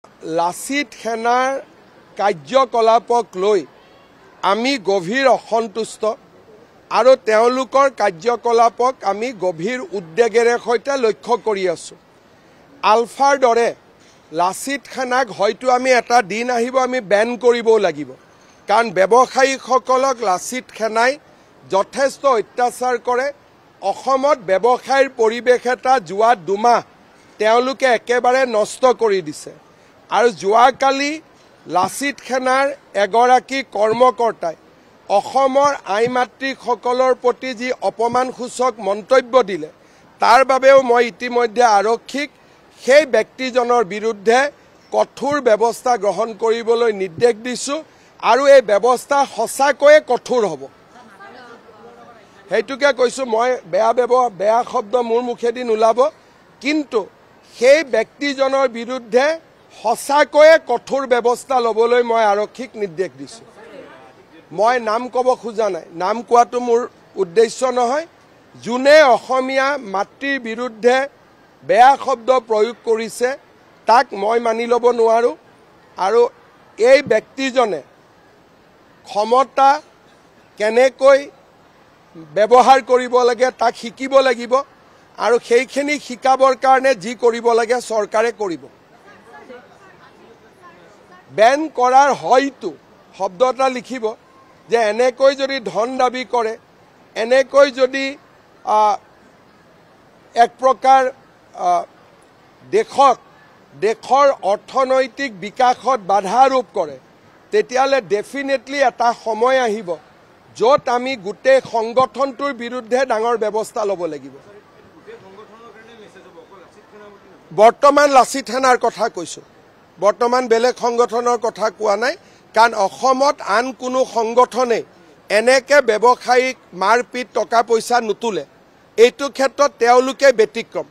লাচিত সেনাৰ কাৰ্যকলাপক লৈ আমি গভীৰ অসন্তুষ্ট আৰু তেওঁলোকৰ কাৰ্যকলাপক আমি গভীৰ উদ্বেগেৰে সৈতে লক্ষ্য কৰি আছো। আলফাৰ দৰে লাচিত সেনাক হয়তো আমি এটা দিন আহিব আমি বেন কৰিবও লাগিব, কাৰণ ব্যৱসায়ীসকলক লাচিত সেনাই যথেষ্ট অত্যাচাৰ কৰে। অসমত ব্যৱসায়ৰ পৰিৱেশ এটা যোৱা দুমাহ তেওঁলোকে একেবাৰে নষ্ট কৰি দিছে। আৰু যোৱাকালি লাচিত সেনাৰ এগৰাকী কৰ্মকৰ্তাই অসমৰ আই মাতৃসকলৰ প্ৰতি যি অপমানসূচক মন্তব্য দিলে, তাৰ বাবেও মই ইতিমধ্যে আৰক্ষীক সেই ব্যক্তিজনৰ বিৰুদ্ধে কঠোৰ ব্যৱস্থা গ্ৰহণ কৰিবলৈ নিৰ্দেশ দিছোঁ আৰু এই ব্যৱস্থা সঁচাকৈয়ে কঠোৰ হ'ব। সেইটোকে কৈছোঁ, মই বেয়া শব্দ মোৰ মুখেদি নোলাব, কিন্তু সেই ব্যক্তিজনৰ বিৰুদ্ধে সঁচাকৈয়ে কঠোৰ ব্যৱস্থা ল'বলৈ মই আৰক্ষীক নিৰ্দেশ দিছোঁ। মই নাম ক'ব খোজা নাই, নাম কোৱাটো মোৰ উদ্দেশ্য নহয়। যোনে অসমীয়া মাতৃৰ বিৰুদ্ধে বেয়া শব্দ প্ৰয়োগ কৰিছে তাক মই মানি ল'ব নোৱাৰোঁ। আৰু এই ব্যক্তিজনে ক্ষমতা কেনেকৈ ব্যৱহাৰ কৰিব লাগে তাক শিকিব লাগিব, আৰু সেইখিনি শিকাবৰ কাৰণে যি কৰিব লাগে চৰকাৰে কৰিব। বেন কৰাৰ হয়তো শব্দ এটা লিখিব যে এনেকৈ যদি ধন দাবী কৰে, এনেকৈ যদি এক প্ৰকাৰ দেশৰ অৰ্থনৈতিক বিকাশত বাধা আৰোপ কৰে, তেতিয়াহ'লে ডেফিনেটলি এটা সময় আহিব য'ত আমি গোটেই সংগঠনটোৰ বিৰুদ্ধে ডাঙৰ ব্যৱস্থা ল'ব লাগিব। বৰ্তমান লাচিত সেনাৰ কথা কৈছোঁ, বৰ্তমান বেলেগ সংগঠনৰ কথা কোৱা নাই, কাৰণ অসমত আন কোনো সংগঠনে এনেকৈ ব্যৱসায়িক মাৰপিট টকা পইচা নোতোলে। এইটো ক্ষেত্ৰত তেওঁলোকে ব্যতিক্ৰম।